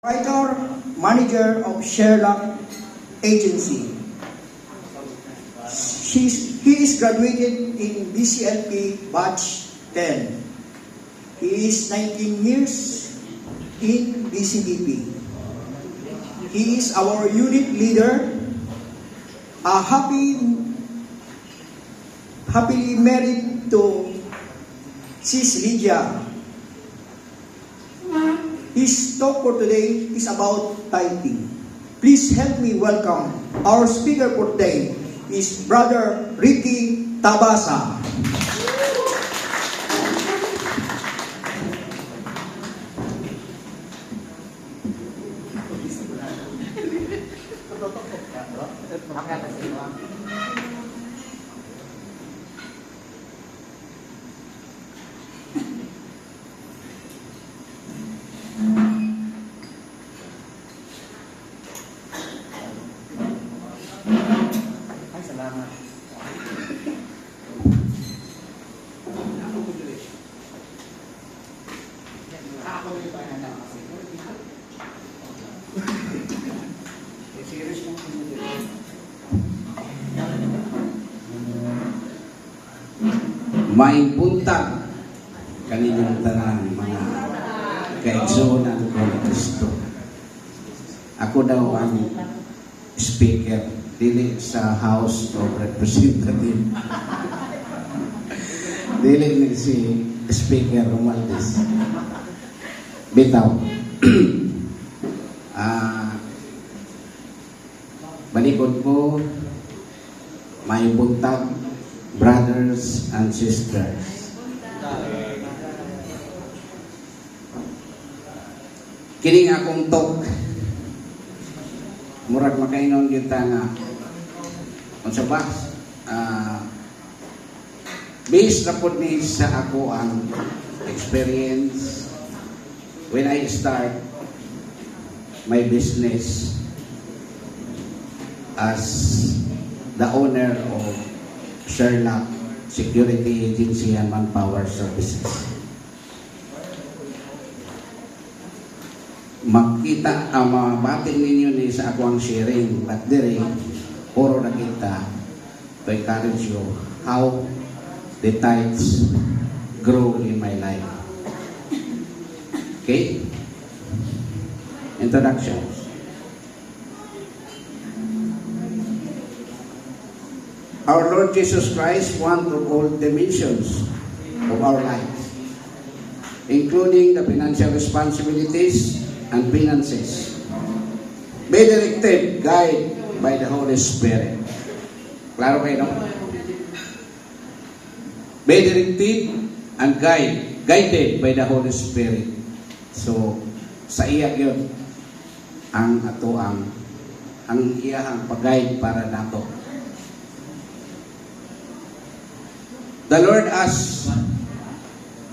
Writer, manager of Sherlock Agency. He is graduated in BCLP Batch 10. He is 19 years in BCBP. He is our unit leader, happily married to Sis Lydia. His talk for today is about tithing. Please help me welcome our speaker for today is Brother Ricky Tabasa. Ay, salamat. May buntag kanilang tanan mga kaigsunan ko ni Kristo. Ako daw ang speaker dili sa House of Representatives. Dili ni si Speaker Romualdez. Bitaw. Balikod ko, may buntag, brothers and sisters. Kining akong talk, murag makainon kita nga unsa ba based na po ni sa ako ang experience when I start my business as the owner of Sherlock Security Agency and Manpower Services. Makita ang mabating ninyo ni sa ako ang sharing, but dire puro na kita to encourage you how the tithes grow in my life. Okay? Introduction. Our Lord Jesus Christ wants of all dimensions of our lives, including the financial responsibilities and finances. Be directed, guided by the Holy Spirit. Klaro kayo, no? Be directed and guided by the Holy Spirit. So, sa iya yun, ang ato ang iyahang pag-guide para nato. The Lord asks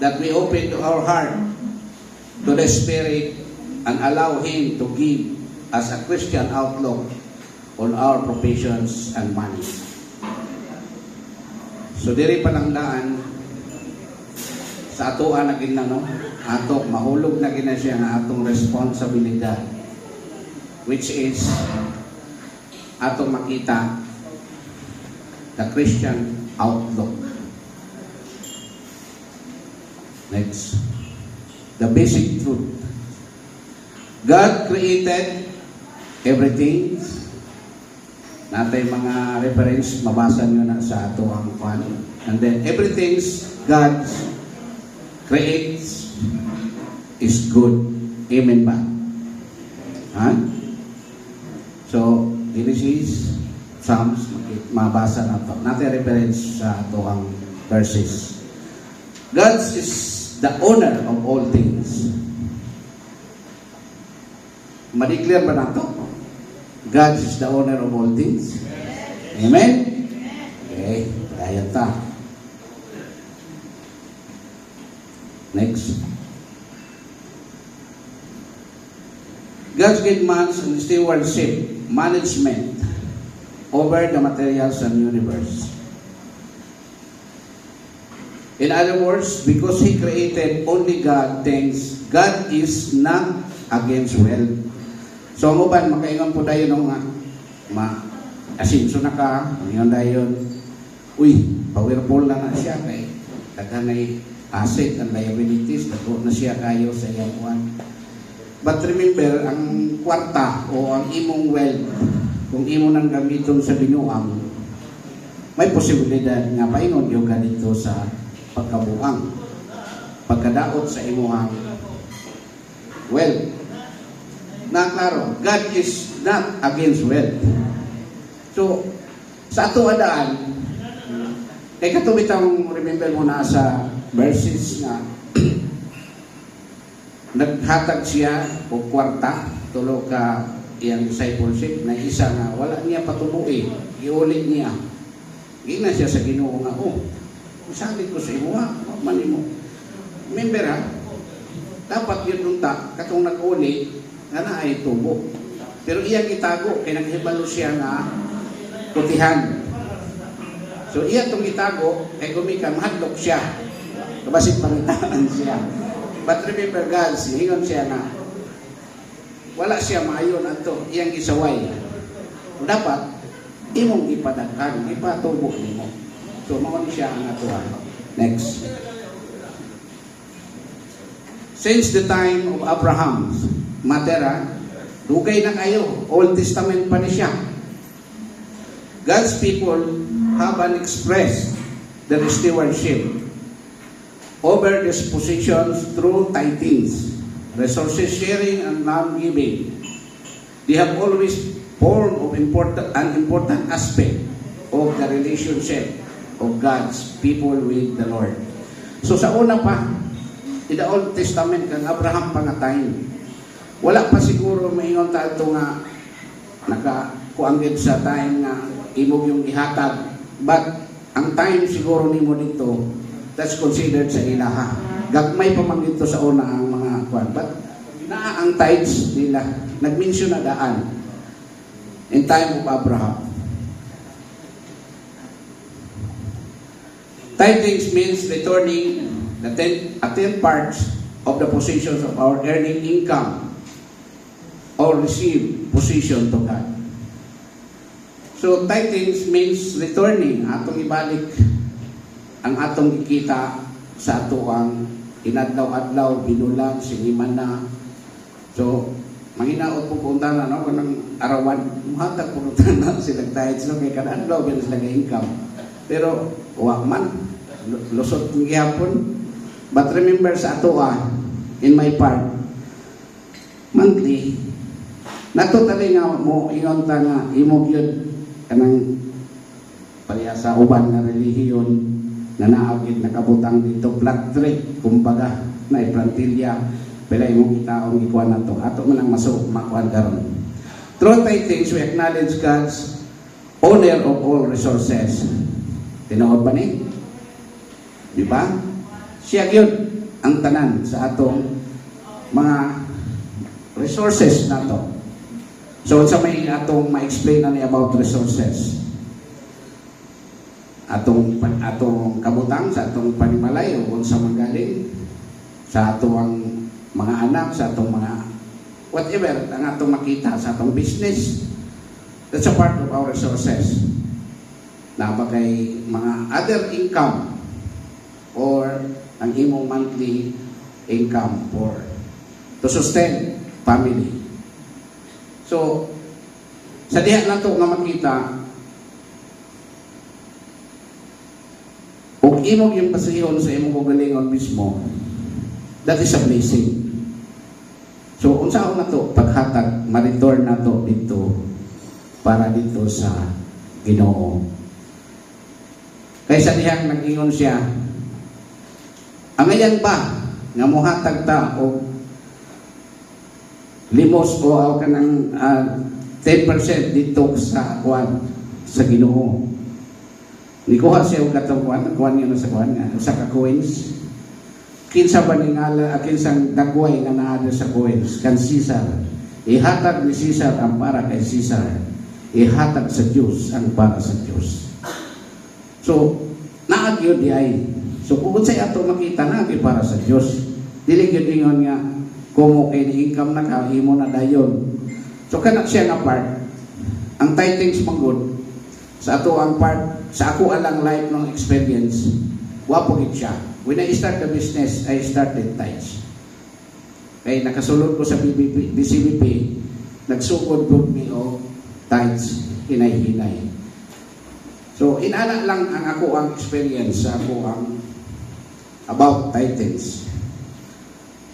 that we open to our heart to the Spirit and allow Him to give us a Christian outlook on our professions and money. So diri pananglaan sa atoa na ginano, ato mahulog na gina siya nga atong responsibilidad, which is atong makita the Christian outlook. Next, the basic truth. God created everything. Natay mga reference, mabasa nyo na sa ato ang fan. And then, everything God creates is good. Amen ba? Ha? So, Genesis, Psalms, mabasa na ito. Natay reference sa ato ang verses. God is the owner of all things. Ma-declare ba na ito? God is the owner of all things. Amen? Okay, ayan ta. Next. God's good man's and stewardship, management over the materials and universe. In other words, because He created only God things, God is not against wealth. So ang uban makaingon po dayon nga asinso na ka, ngayon dayon, uy, powerful na siya kay daghanay asset and liabilities, dagko na siya kayo sa iyang kuan. But remember, ang kwarta o ang imong wealth, kung imo nang gamiton sa binuang, may posibilidad nga paingon yung ganito sa pagkabuang, pagkadaot sa imuhang wealth. Na klaro, God is not against wealth. So, sa ato adaan, kay katubitang remember mo na sa verses na naghatag siya o kwarta, tulo ka iyang discipleship na isa nga wala niya patubuin, iulit niya. Gina siya sa Ginoo nga, sabi ko sa imo man mo. Remember ha, dapat yun unta, katong nag-uli, nga na ay tubo. Pero iyang itago, kay naghibalo siya nga putihan. So iya itong itago, kay gumikan, mahadlok siya. Kabasit pangitaan siya. But remember God, hingon siya na wala siya maayon ato, iyang isaway. Dapat, imong ipadaghan, ipatubo nimo. So maon siya ang atuan. Next. Since the time of Abraham's matera, dugay na kayo, Old Testament pa ni siya. God's people have expressed their stewardship over these possessions through tithings, resources sharing, and non-giving. They have always formed an important aspect of the relationship of God's people with the Lord. So sa una pa, in the Old Testament, kang Abraham pangatay, wala pa siguro maingon ta ito nga nakakuanggit sa time nga imog yung ihatag. But ang time siguro nimo dito, that's considered sa ilaha. Gagmay pa man dito sa una ang mga kuan. But naa ang tithes nila. Nag-mention na daan in time of Abraham. Tithings means returning a 10 parts of the possessions of our earning income or receive possession to God. So tithings means returning, atong ibalik ang atong ikita sa ato ang inadlaw-adlaw, binulang, siniman na. So, manginaot po punta na, no? Kanang arawan, muhatag po na silang tithes, no? Kaya kadadlaw, ganun silang income. Pero, wak man, lusot ng gihapon. But remember sa ato in my part, monthly, natutali nga mo, ingon ta nga, imog yun, kanang paliya sa uban na relihiyon na naagit nakabutang dito flat rate, kumbaga na plantilya, pala imong itaong ikuan na to ato man ang makuan karon. Through tithings we acknowledge God's owner of all resources. Tinuod ba ni? Di ba? Siya yun ang tanan sa atong mga resources na to. So, sa may atong ma-explain na niya about resources. Atong kabutang, sa atong panimalay, o kung sa magaling, sa atong mga anak, sa atong mga whatever, ang atong makita, sa atong business. That's a part of our resources. Na kay mga other income or ang imong monthly income for to sustain family. So, sa diha na ito nga makita, kung imong yung pasihon sa imong kagalingon mismo, that is a blessing. So, kung saan na ito, paghatag, ma-return na ito dito para dito sa Ginoo. Kaya sa dihang nag-ingon siya, ang ayan ba, nga muhatag ta o limos o kanang 10% dito sa kuan sa Ginoo. Nikuha siya og katong kuan niya sa kuan nga sa coins. Kinsa ba ni ngala kinsang dagway nga naa sa coins kan Caesar. Ihatag ni Caesar ang para kay Caesar. Ihatag sa Dios ang para sa Dios. So naa gyud di ay. So kung say ato makita na para sa Dios. Dili gyud ingon nga Kung kay ni income na ka, imo na dayon. So kana siya nga part. Ang tithings manggod sa ato ang part, sa ako alang life ng experience, wapo gid siya. When I start the business, I started tithes. Kay nakasulod ko sa BCBP, nagsukod po mi o tithes, hinay-hinay. So, inana lang ang ako ang experience sa ako ang about tithes.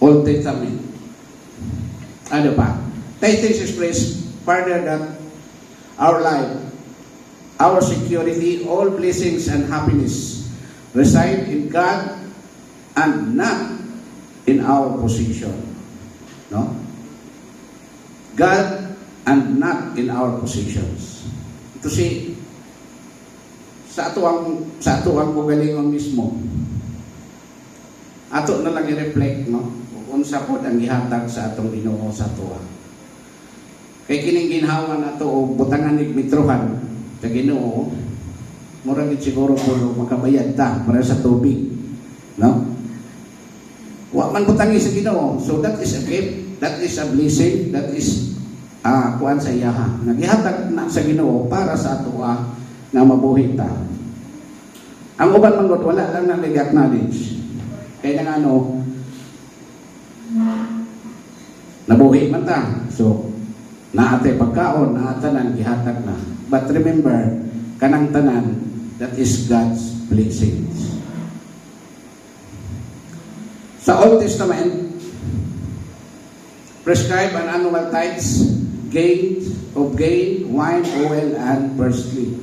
Old Testament. Ano pa? Tithes express further that our life, our security, all blessings and happiness reside in God and not in our position. No? God and not in our positions. Ito si sa ato ang kugalingon mismo. Ato na lang i-reflect, no? Unsa pod ang gihatag sa atong Ginoo sa tuwa. Kay kining ginhawa nato og butangan nig metrohan sa Ginoo, mura gid siguro puno makabayad ta para sa tubig, no? Wa man butangi sa Ginoo. So that is a gift, that is a blessing, that is kuan sa iyaha. Nagihatag na sa Ginoo para sa atoa na mabuhi ta. Ang uban man gud wala lang na nag-acknowledge. Kaya nga ano, nabuhi man ta. So naate pagkaon, naatanan gihatag na. But remember, kanang tanan, that is God's blessings. Sa Old Testament, prescribe an annual tithes, gain, wine, oil, and parsley.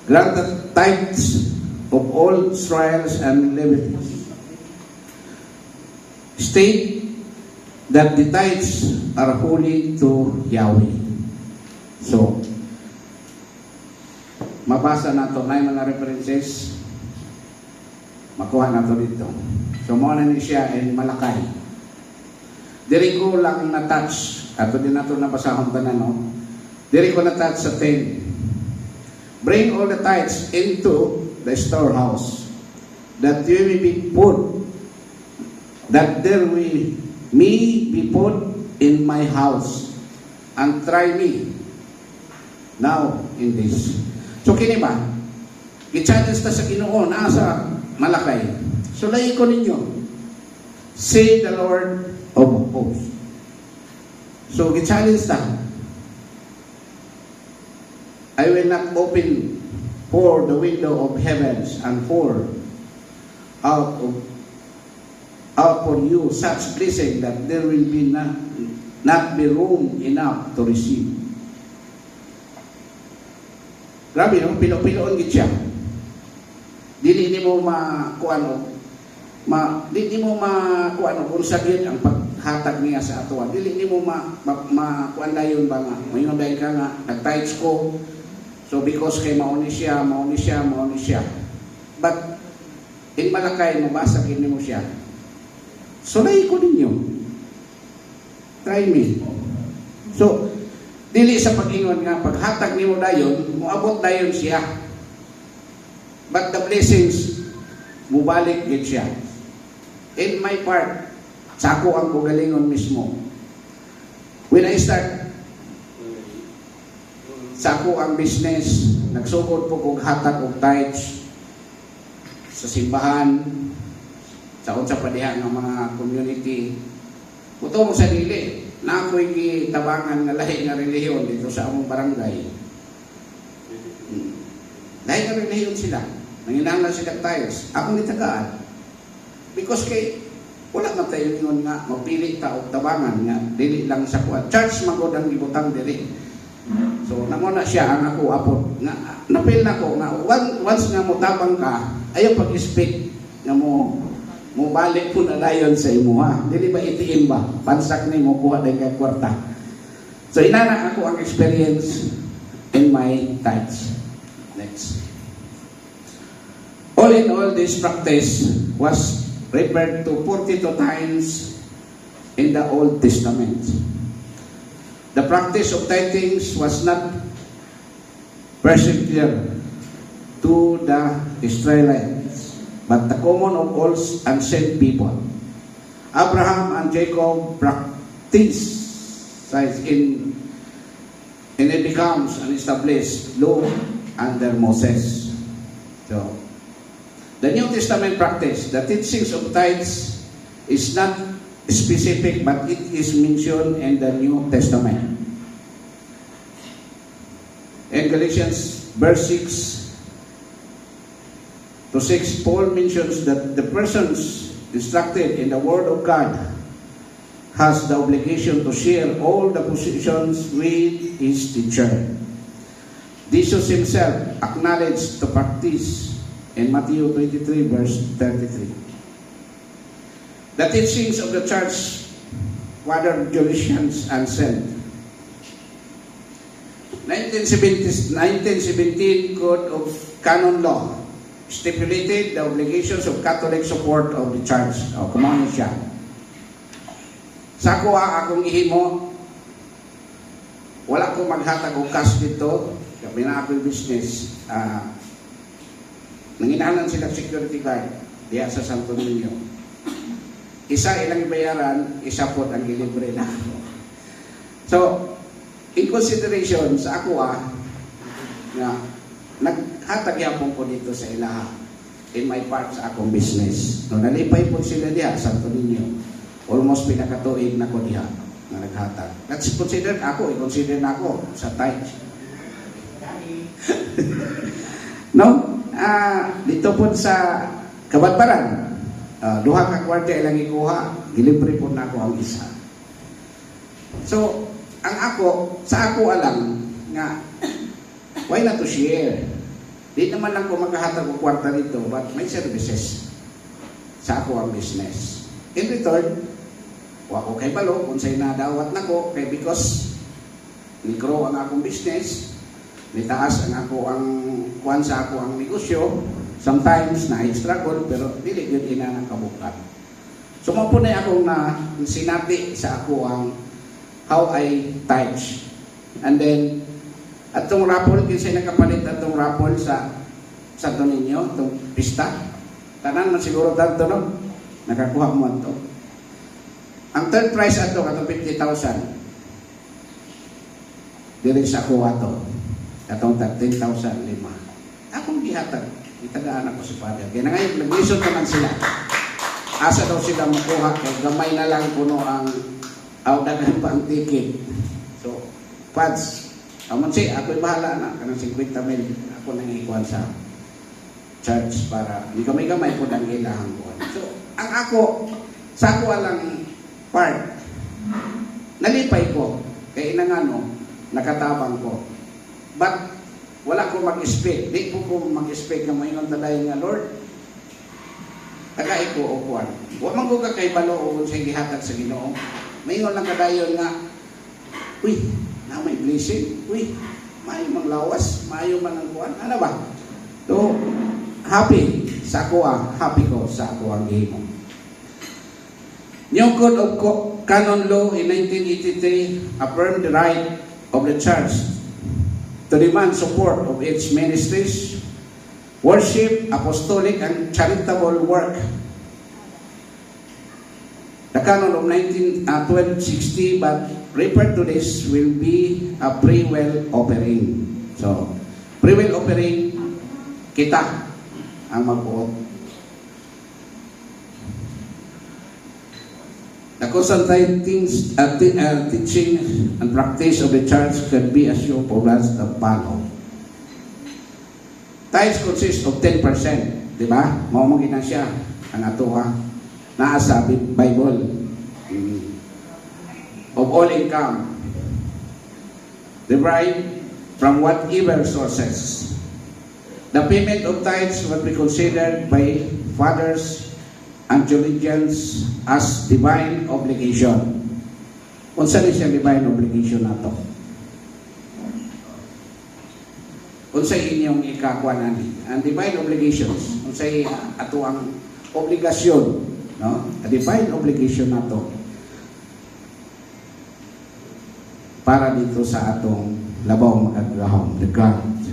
Grant the tithes of all trials and levities. State that the tithes are holy to Yahweh. So, mabasa na ito na yung mga references, makuha na ito dito. So, muna ni siya in Malakay. Diri ko lang na-touch, ato din nato nabasahon tanan, no? Diri ko na-touch sa 10. Bring all the tithes into the storehouse, that you may be put, that there may be put in my house, and try me now in this. So kini ba? I-challenge ta sa Ginoo na sa Malakay. So lahi ko ninyo. Say the Lord of hosts. So i-challenge ta. I will not open for the window of heavens and pour out for you such blessing that there will be not be room enough to receive. Grabe, no? Pilo-piloon gid siya. Dili mo makuano, dili mo makuano kung sa gyud ang paghatag niya sa atoa. Dili mo makuan dayon ba nga. Mayon dayon ka nga nag-tithes ko. So because kay mauni siya. But in Malakay mabasa kini mo siya. Sulay ko ninyo. Try me. So, dili sa pag-ingon nga, paghatag nimo dayon, moabot dayon siya. But the blessings, mubalik gid siya. In my part, sa ako ang kugalingon mismo. When I start, sa ako ang business, nagsugod po kong hatag og tithes sa simbahan, sa unsa pa diha ng mga community. Puto mo sa dili, na ako'y gitabangan nga lahi nga relihiyon dito sa among barangay. Lahi nga relihiyon sila. Nanginahanglan sila tithes. Ako nitagaan. Because kay, wala na tayo yun nga, mapili ta og tabangan nga, dili lang sa kuwan. Church magod ang ibutang dili. So, namuna siya ang ako apot. Napil na ko nga, once nga mo tabang ka, ayaw pag-speak nga mo balik po na dayon sa imo, ha? Dili ba itiim ba? Pansak ni mo, kuha din kay kwarta. So, inana ako ang experience in my tithes. Next. All in all, this practice was referred to 42 times in the Old Testament. The practice of tithings was not peculiar to the Israelites, but the common of all unsaved people. Abraham and Jacob practiced in and it becomes an established law under Moses. So, the New Testament practice, the teachings of tithes is not specific, but it is mentioned in the New Testament. In Galatians verse 6 to 6, Paul mentions that the persons instructed in the Word of God has the obligation to share all the possessions with his teacher. Jesus himself acknowledged to practice in Matthew 23 verse 33. The teachings of the church, Father Gelasians answered. 1917 Code of Canon Law stipulated the obligations of Catholic support of the church. Kumano siya. Sa akong ihimo, wala ko maghatag og cash dito, kami na ako business. Nanginahanan sila security guard diya sa Santo Niño. Isa ilang bayaran, isa po ang ilibre na ako. So, in consideration sa ako na naghatag yapon ko dito sa ilaha in my part sa akong business. No, nalipay po sila diya sa Santo Niño. Almost pinakatuig na ko diha na naghatag. That's considered ako, i-consider na ako sa tithe. No? Dito po sa Kabatbaran, duha ka kwarta ilang ikuha, gilibre po na ako ang isa. So, sa ako alam nga, why not to share? Di naman lang ko magkahatag ng kwarta dito, but may services sa ako ang business. In return, wa ko kay balo kung sa'y nadawat na ko, kay because ni-grow ang akong business, nitaas ang ako ang kuwan sa ako ang negosyo, sometimes na-struggle, pero dili yun ina ng kabukat. So, mapunay akong na sinati sa ako ang how I tithe. And then, atong raffle, kinsay nakapalit atong raffle sa Santo Niño, atong pista. Tanan man siguro tanto, no? Nakakuha mo ito. Ang third prize ato, katong 50,000. Dili sa kuha to. Katong 13,005. Akong gihatag. Itagaan ako sa Father. Kaya na ngayon, nag-listen naman sila. Asa daw sila makuha. Kaya gamay na lang puno ang dagan pa ang ticket. So, Pads, amon si, ako'y bahala na. Kanang 50 mil. Ako nang ikuhan sa church para hindi gamay-gamay po nang ilahan ko. So, ang ako, sa ako lang part, nalipay ko. Kaya nakatabang ko. But, wala ko mag-expect. Di po ko mag-expect na mayroon talaga nga, Lord, tagay ko o kuwan. Huwag man ko kay balo o sa gihatag sa Ginoo. Mayroon lang kadayon nga, uy, na may blessing, uy, mayo mang lawas, mayo man ang kuwan. Ano ba? So, happy sa ako happy ko sa ako ang gihimo. New Code of Canon Law in 1983 affirmed the right of the church to demand support of its ministries, worship, apostolic, and charitable work. The Canon of 1260, but referred to this will be a free will offering. So, free will offering, kita ang magbuot. The constant teaching and practice of the church can be assumed for us to follow. Tithes consist of 10%, di ba? Maumagin na siya ang atuha na sa Bible of all income derived from whatever sources. The payment of tithes will be considered by fathers and theologians as divine obligation. Unsa ni siya divine obligation nato? Unsay inyong ikakuan ani? Ang divine obligations, unsay ato ang obligasyon, no? A divine obligation nato para dito sa atong labaw magagahom, the grant.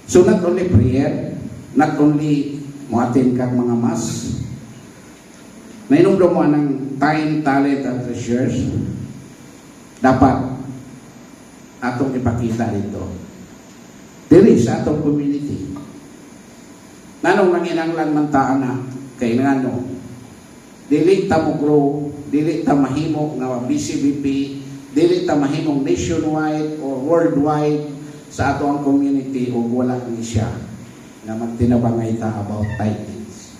So not only prayer, not only muatin kang mga mas, Nainumdum mo ng time, talent, and treasures, dapat atong ipakita dito. Diri sa atong community. Nanong nanginanglan man ta na kay ngano, dili ta mo grow, dili ta mahimo nga BCBP, dili ta mahimong nationwide or worldwide sa ato ang community o wala ni siya na magtinabangay ta about titles.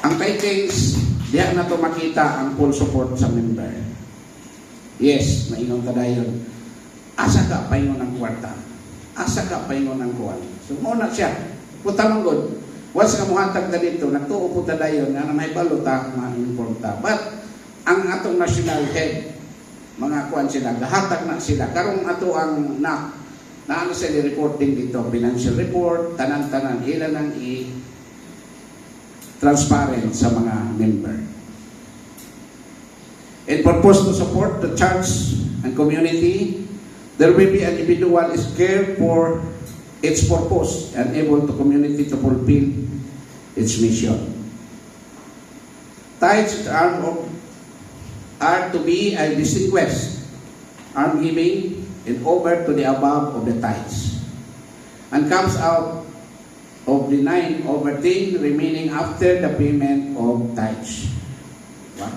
Ang titles, diya na to makita ang full support sa member. Yes, maingon ka dayon. Asa ka paingon ng kwarta? Asa ka paingon ng kuwan? So, muna siya. Punta manggod. Once nga muhatag na dito, nagtuo po ta dayon nga na may balota, ma-inform ta. But, ang atong national head, mga kuwan sila, gahatag na sila. Karong ato ang naano sila reporting dito, financial report, tanan-tanan, ilan ang transparent sa mga member. In purpose to support the church and community, there will be an individual is care for its purpose and able to community to fulfill its mission. Tithes are to be a distinguished arm giving and over to the above of the tithes, and comes out of the 9/10 remaining after the payment of tithes. What?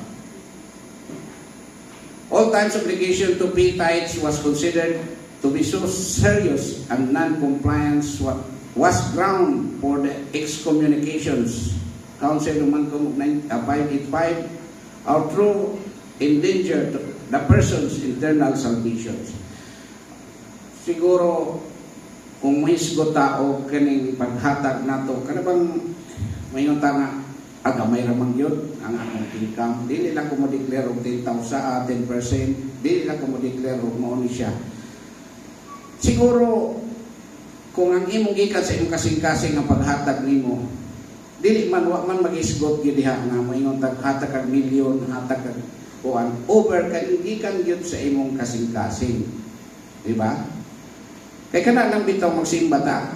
All times obligation to pay tithes was considered to be so serious and non-compliance was ground for the excommunications. Council Roman 585 are true endanger the person's internal salvations. Siguro kung mahisgot tao kaning paghatag nato kana bang mayon ta nga agamay ra man gyud ang akong income, dili lang ko mo declare og 10,000 10%, dili lang ko mo declare og mao ni siya. Siguro kung ang imong gikan sa imong kasing-kasing nga paghatag nimo, dili man wa man magisgot gyud diha nga moingon tag hatag kag milyon, hatag kag kuan over kay gikan gyud sa imong kasing-kasing. Di ba? Kay kana nang bitaw magsimba ta.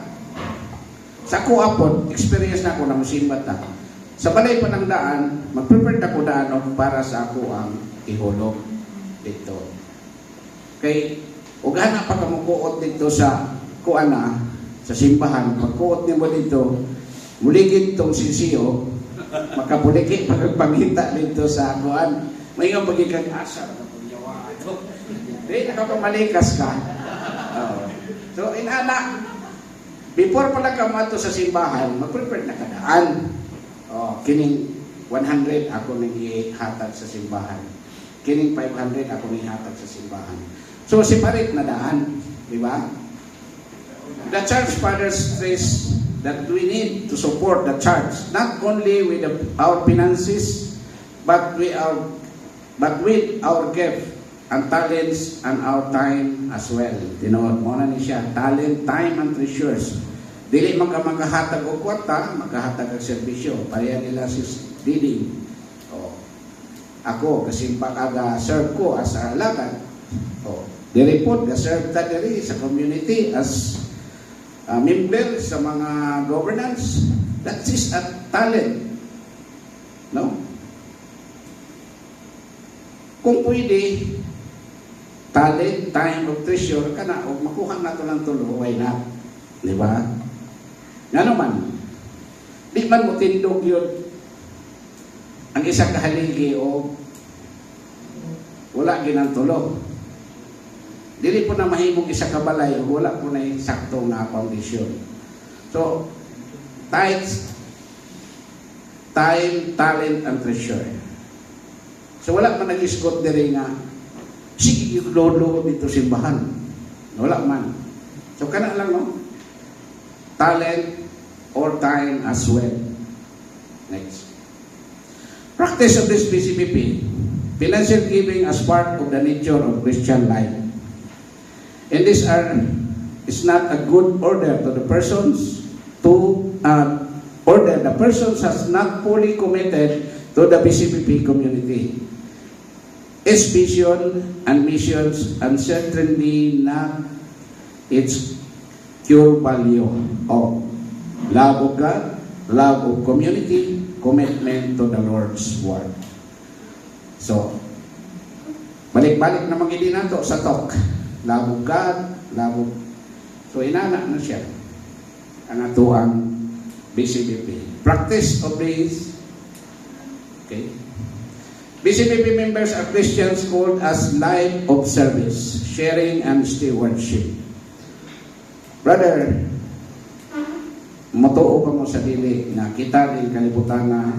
Sa ko apod, experience na ako na magsimba ta. Sa balay pa ng daan, mag-prepare na ko daan para sa ako ang ihulog dito. Kay ugana pa kamukuot dito sa kuana, sa simbahan, pagkuot nimo dito, muligid tong sisiyo, makapuliki pagpangita dito sa kuan. May nga magiging asa, di nakapamalikas ka. So, inana, before pala ka mato sa simbahan, mag-prepare na kadaan. Kining 100 ako nang ihatag sa simbahan. Kining 500 ako nang ihatag sa simbahan. So, separate na daan. Di ba? The church fathers stress that we need to support the church, not only with our finances, but with our gift and talents and our time as well. Tinood mo na ni siya, talent, time, and treasures. Dili man ka magkahatag og kwarta, magkahatag og serbisyo. Pareha nila si Didi. Ako, kasi pag-serve ko as a alagad. Diri po, ga-serve ta diri sa community as member sa mga governance. That is a talent. No? Kung pwede, talent, time, o treasure, kana, o makuha na ito ng tulo, why not? Di ba? Nga naman, di man mo tindog yun ang isang kahaligi o wala ginang tulo. Dili po na mahimong isa kabalay o wala po na sakto na foundation. So, tithes, time, talent, and treasure. So, wala man nag-isgot diri nga sige, yung lolo dito simbahan. Wala man. So, kana lang, no? Talent or time as well. Next. Practice of this PCBP. Financial giving as part of the nature of Christian life. And this is not a good order to the persons order. The persons has not fully committed to the PCBP community. Its vision and missions, and certainly not its core value of love of God, love of community, commitment to the Lord's work. So, balik-balik na magili nato sa talk. Love of God, love of... So, inana na siya ang atuang BCBP. Practice of this. Okay. BCBP members are Christians called as life of service, sharing and stewardship. Brother, matuo ka mo sa dili na kita din kalibutan na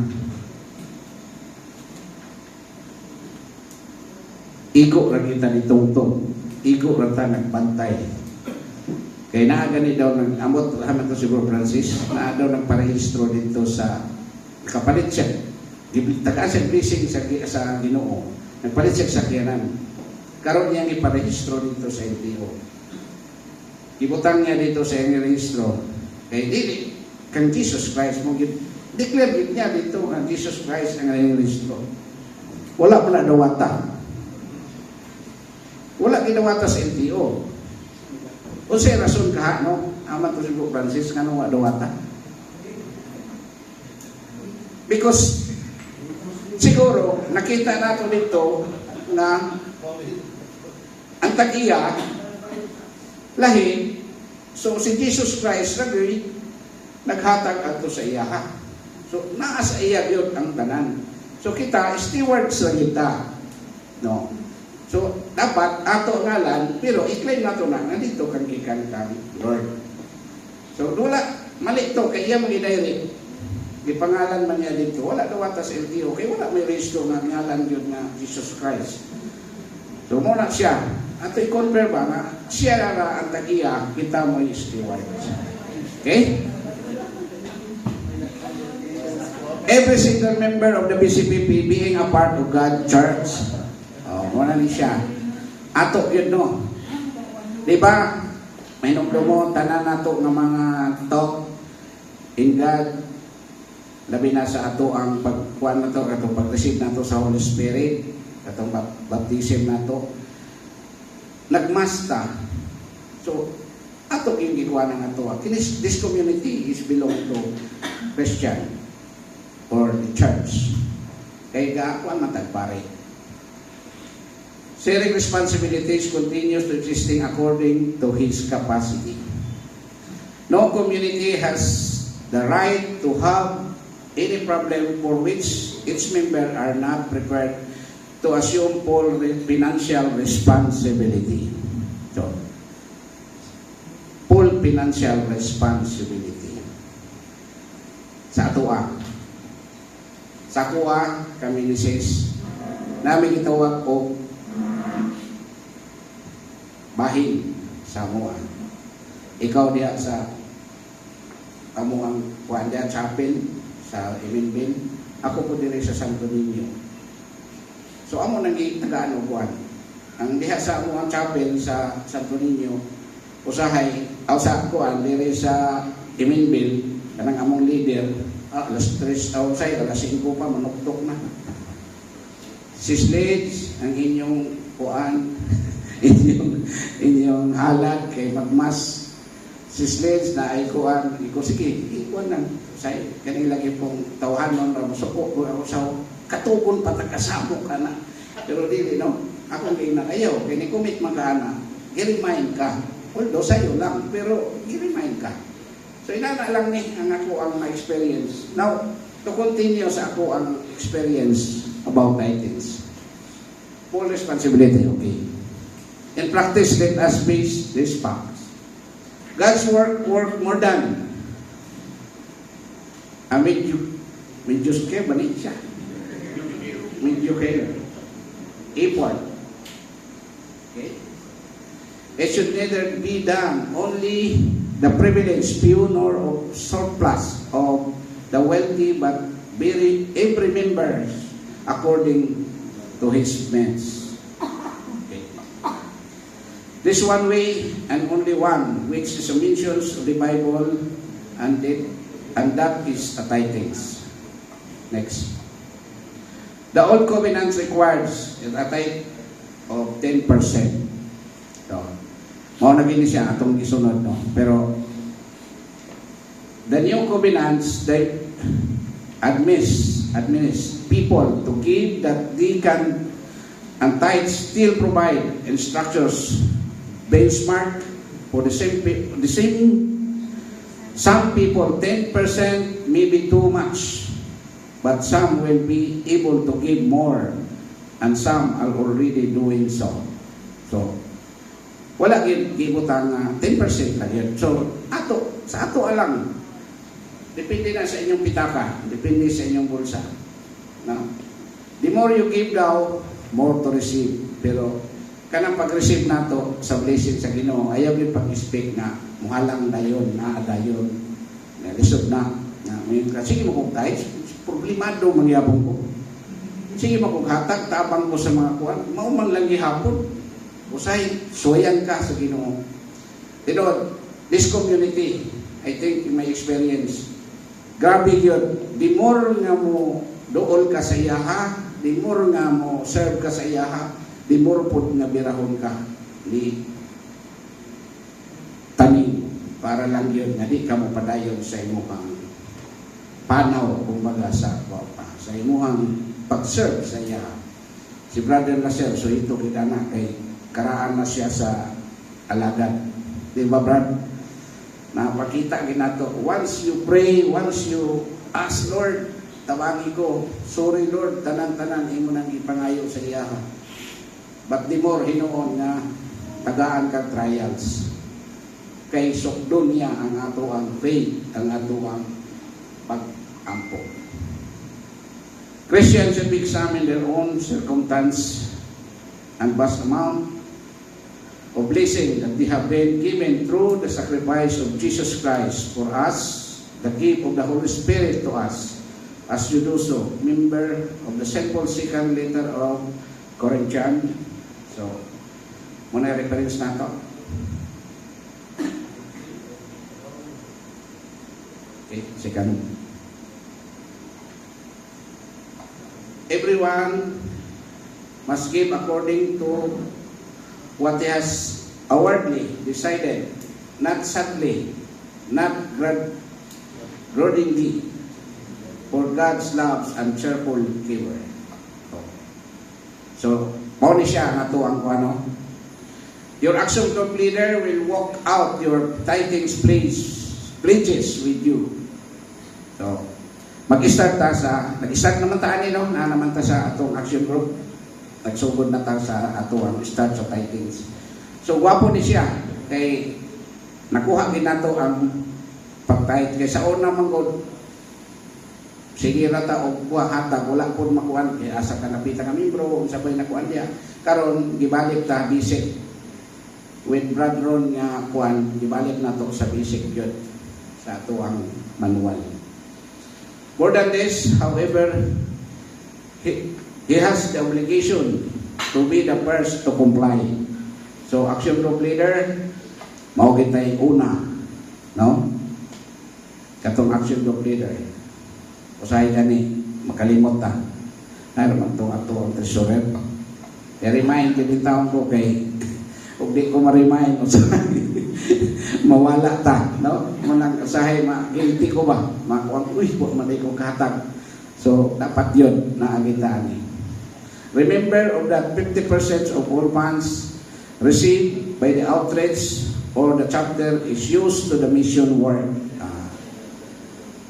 igo ra kita ditungtong, igo ra ta nagbantay. Kaya naagani daw ng amot haman to si Bro Francis, naa daw nagparehistro dito sa kapalit siya. Taga siya blessing sa Ginoo. Nagpalit siya sa sakyanan. Karon niya iparehistro dito sa LTO. Ibutang niya dito sa iyang rehistro. Kaya dili kang Jesus Christ mo declare niya dito ang Jesus Christ ang iyang rehistro. Wala pa na dawata. Wala ginawata sa LTO. O sa rason ka, no? Aman to si Bro Francis, nga nung dawata. Because, siguro, nakita nato dito na ang tag-iya, lahi, so si Jesus Christ lagi, naghatag ato sa iya. So, naa sa iya yun ang tanan. So, kita, stewards lang kita. No? So, dapat ato ngalan, pero i-claim nato na dito kang ikan kang Lord. So, wala, mali ito, kaya iya mag-direct. Di pangalan man niya dito, wala daw atas LTO, kaya wala may resto na ngalan yun na Jesus Christ. So, muna siya. At i-confirm ba na siya na ang tag-iya, kita mo yung steward. Okay? Every single member of the BCPP being a part of God's church, muna ni siya. Ato yun, no? Diba? May nungdumo, tanan nato ng mga talk in God. Labi na sa ato ang pagkuhan na to, atong pag-receive na to sa Holy Spirit, atong baptism na to. Nagmasta. So, ato yung gikuha ng ato. This community is belong to Christian or the church. Kaya gaakuan matagpare. Sharing responsibilities continues to existing according to his capacity. No community has the right to have any problem for which its members are not prepared to assume full financial responsibility. So, full financial responsibility. Sa atoa. Sa kuha, kami ni sis, namin itawag o bahin sa amuan. Ikaw diya sa amuang kuhan diya chapel sa Iminbin. Ako po dire sa Santo Niño. So amo nang tagaan kuhan. Ang diha sa amuang chapel sa Santo Niño usahay aw sa kuhan dire sa Iminbin kanang among leader alas 3 aw say alas 5 pa manuktok na. Sislage ang inyong kuhan inyong halad kay magmas sislage na ay kuan iko sige ikuan nang say kani lagi pong tawhanon ra musuko ko ako sa katukon patakasamo kana pero dili no ako kay nakayaw kay ni commit magana i-remind ka although sayo lang pero i-remind ka so inana lang ni ang ako ang experience now to continue sa ako ang experience about tithes full responsibility okay. In practice, let us face these facts. God's work more than medyo care balit siya. Medyo care. Effort. Okay? It should neither be done only the privileged few nor of surplus of the wealthy, but every member according to his means. This one way and only one, which is a mentions of the Bible, and that is the tithings. Next. The Old Covenant requires a tithe of 10%. So, mao na gini siya atong isunod no. Pero the New Covenants, admonish people to give that they can, and tithes still provide instructors benchmark for the same. Some people 10% may be too much, but some will be able to give more, and some are already doing so. So wala gibutang 10% lang yun. So sa ato alang, depende na sa inyong pitaka, depende sa inyong bulsa. No? The more you give daw, more to receive. Pero kanang pag-receive nato sa blessing sa Ginoo, ayaw yung pag-expect na muhalang dayon, dayon, na lisod na. Sige mo kong tithes, problemado mangyabong ko. Sige mo kong hatag, tabang ko sa mga kuwan, maumang lang gihapon. Usay, suwayan ka sa Ginoo. Pero, this community, I think in my experience, grabe yun. The more nga mo dool ka sa iyaha, the more nga mo serve ka sa iyaha, the more po nga birahon ka. Di tanim para lang yun nga di ka mo padayon sa imuhang panaw kumbaga sa imuhang pag-serve sa iya. Si Brother Lasel, so ito kita na kay karaan na siya sa alagad. Di ba, Brad? Napakita ginato. Once you pray, once you ask Lord, tawangi ko, sorry Lord, tanan-tanan imo nang ipangayo sa iya. But the more hinuon nga tagaan ka trials, kay sukdon niya ang ato ang faith, ang ato ang pag-ampo. Christians should examine their own circumstance and vast amount of blessing that they have been given through the sacrifice of Jesus Christ for us, the gift of the Holy Spirit to us, as you do so. Member of the simple second letter of Corinthians. So, muna reference na ito. Okay, second. Everyone must give according to what he has outwardly decided, not subtly, not grudgingly, for God's loves and cheerful giver. So, pauni siya nga to ang kuano. Your action group leader will walk out your tithing pledges with you. So, nag-start naman ta ani no, na naman ta sa atong action group. Nagsugod na ta sa atong start sa tithings. So, gwapo ni siya kay nakuha gid nato ang pag-tithe kay sa una man gud sige ra ta og kuha hatag wala pud makuan kay asa ka napita ka membro unsa bay nakuan dia karon gibalik ta basic with Brad Ron nga kuan gibalik nato sa basic gyud sa ato ang manual. More than this, however, he has the obligation to be the first to comply. So, action group leader, mao kitay una, no? Katong action group leader. Usahay gani, makalimot ta. Naman itong ato ang treasurer. I-remind din taon ko kay ug di ko ma-remind mawala ta, no? Munang usahay guilty ko ba? Makuang, wa man ko kahatag. So, dapat yun na agitaan ni. Remember of that 50% of all funds received by the outreach or the chapter is used to the mission work.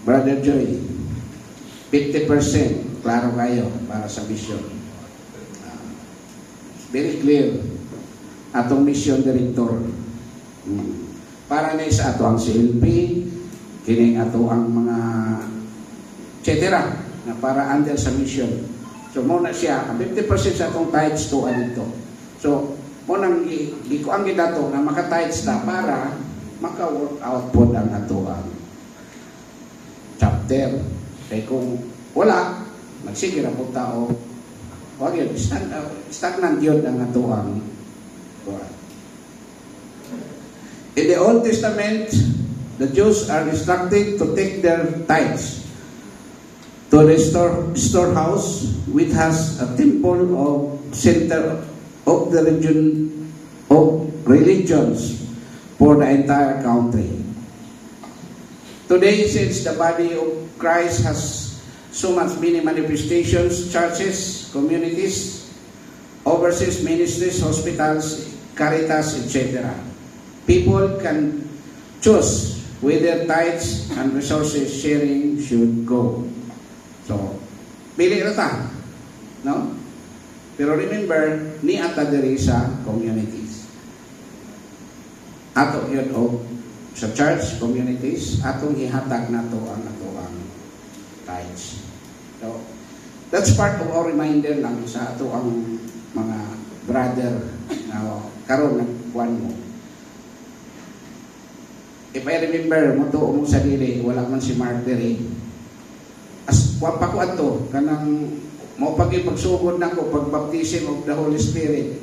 Brother Joy, 50%, klaro kayo para sa mission. Very clear. Atong mission director. Para na sa ato ang CLP, kining ato ang mga etc. na para under sa mission. So, muna siya, 50% sa atong tithes to dito. So, munang gikuang gidato na maka-tithes na para maka-work out po ang ato ang chapter. Kaya kung wala, magsige na po tao, wag yun, stagnant yun ang ato ang buwan. In the Old Testament, the Jews are instructed to take their tithes to the storehouse, which has a temple of center of the region of religions for the entire country. Today, since the body of Christ has so much many manifestations, churches, communities, overseas ministries, hospitals, caritas, etc. People can choose whether tithes and resources sharing should go. So, pili na ta. No? Pero remember, ni ata diri sa communities. Ato yun o sa church, communities, atong ihatag na to ang tithes. So, that's part of our reminder lang sa ato ang mga brother na karon nagkuhan mo. If I remember, mo to umong sarili, wala man si Mark Derry. As pa ko ato, kanang mo pagsugod na ko, pagbaptism of the Holy Spirit.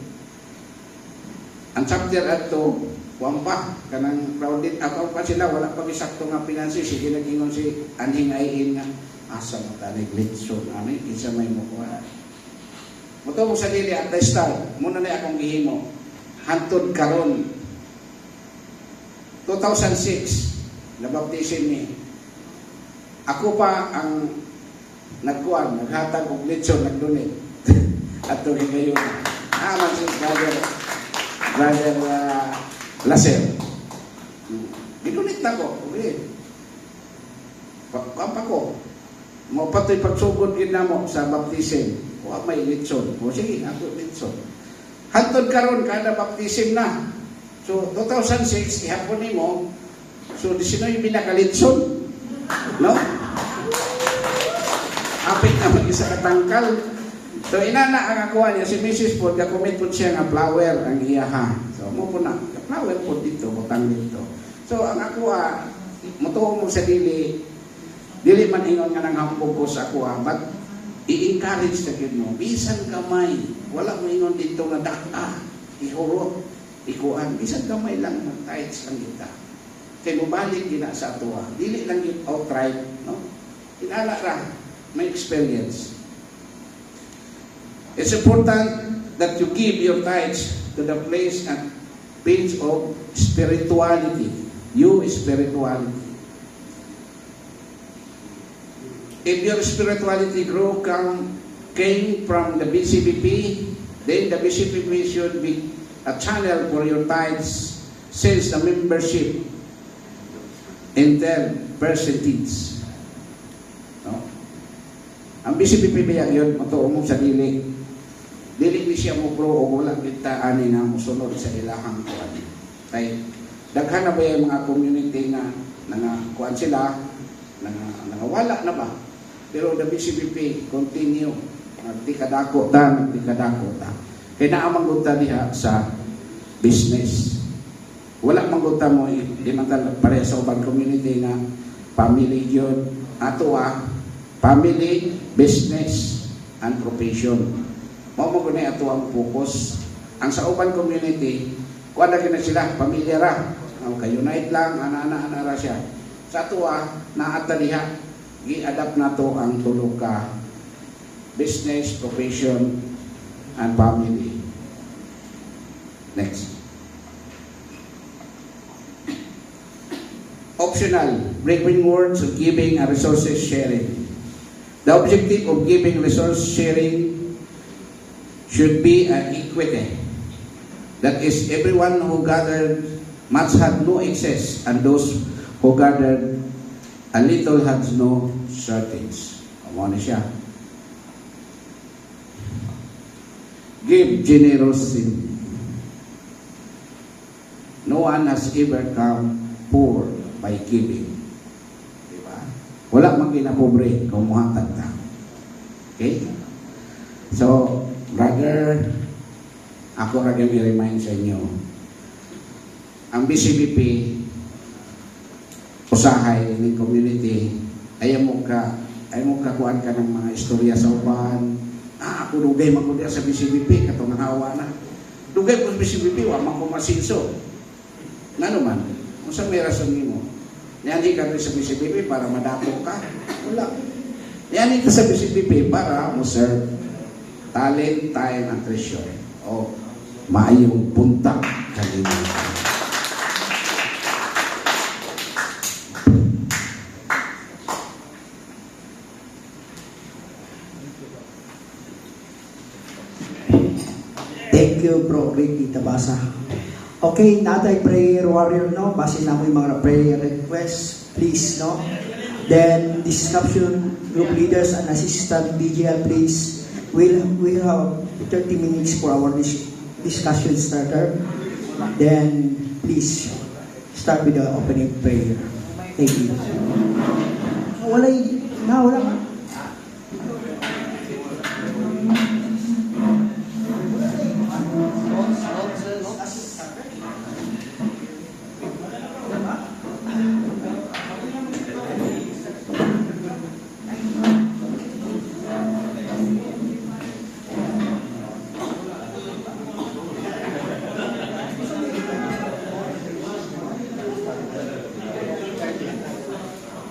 Ang chapter ato, wampa, kanang crowded, ako pa sila, wala pag isakto nga pinansi, sige nag-ingon si anhingayin nga, asa mo tanig litso, ano, isa may mukuha. Muto mo sa dili at the start, muna na akong gihimo, hantod karon 2006, nabaptisin ni. Ako pa ang nagkuhan, naghatag og litso, nagdunit. At ito ngayon, aman si Brother Laser. Dinunit na ko, okay. Pampa ko, mo pato'y pagsugod din na mo sa baptisim. O may litson. O sige, ako litson. Hantod karon kada baptisim na. So, 2006, ihapon ni mo, so, 19 binakalitson. No? Apit na mag-isa katangkal. So, inana ang akuha niya, si Mrs. Ford, kakumit po siya nga flower ang iyaha. So, mo po na, flower po dito, butang dito. So, ang akuha, mutuo mo sa dili man ingon nga nang hambog ko sa akuha, but i-encourage na yun mo. Bisan kamay, wala mo ingon dito nga daka, ihurot, ikuan, bisan kamay lang mag-tights ang kita. Kaya mubalik gina sa atuwa. Dili lang yung outright, no? Inala ra, may experience. It's important that you give your tithes to the place and page of spirituality. You spirituality. If your spirituality came from the BCBP, then the BCBP should be a channel for your tithes since the membership in their percentage. No? Ang BCBP biyak yun, matuong mong sa dili. Dili ni siya mo pro o wala kita ani nga musunod sa ilahang kuan. Kay daghan na ba yung mga community na kuan sila, wala na ba? Pero the BCBP continue, nagtikadako ta. Kaya naamang ta diha sa business. Wala mangguta mo, di man pare sa ubang community nga family yun. Ato family, business, and profession. Mao mo gani ato ang focus. Ang sa ubang community, kuan na kina sila, pamilya ra. Ka-unite lang, ana-ana ra siya. Sa ato naata diha, i-adapt na to ang tulog ka business, profession, and family. Next. Optional, breaking words of giving and resources sharing. The objective of giving resource sharing should be an equity. That is, everyone who gathered much had no excess, and those who gathered a little had no shortage. Ano na siya? Give generously. No one has ever come poor by giving. Diba? Wala mang kinapobre kung muhatag ta. Okay? So, brother, ako rin i-remind sa inyo, ang BCBP, usahay ng community, ayaw mo kakuan ka ng mga istorya sa uban. Ako dugay magkudia sa BCBP, katong nahawa na. Dugay po sa BCBP, wamang kumasinso. Nga naman, kung saan may rason mo, niyani ka rin sa BCBP para madapo ka. Wala. Niyani ka sa BCBP para mo serve talent, time, and treasure. O maayong punta kalimutan. Thank you, Bro Ricky Tabasa. Okay, natay prayer warrior, no? Basin na mo yung mga prayer requests, please, no? Then, discussion group leaders and assistant DGL, please. We'll have 30 minutes for our discussion starter. Then, please, start with the opening prayer. Thank you. Wala nga.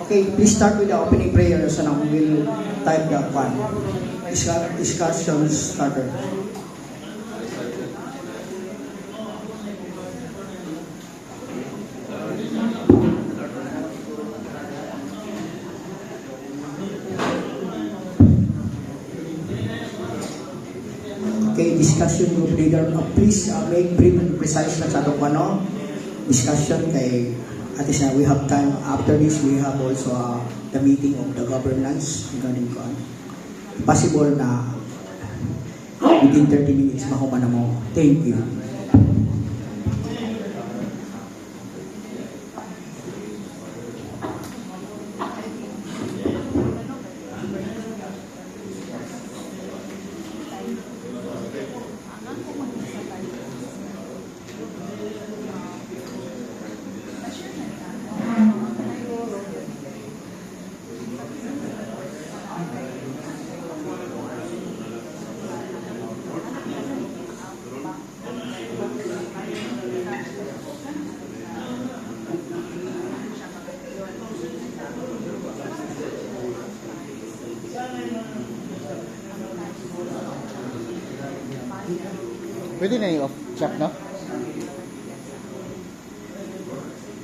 Okay, please start with the opening prayer so now we will type the one. Discussion starter. Okay, discussion group leader. Please make brief and precise na sa itong discussion kay at least we have time. After this, we have also the meeting of the governance regarding possible na within 30 minutes mahuman na mo. Thank you. Pwede na yung off chat, no?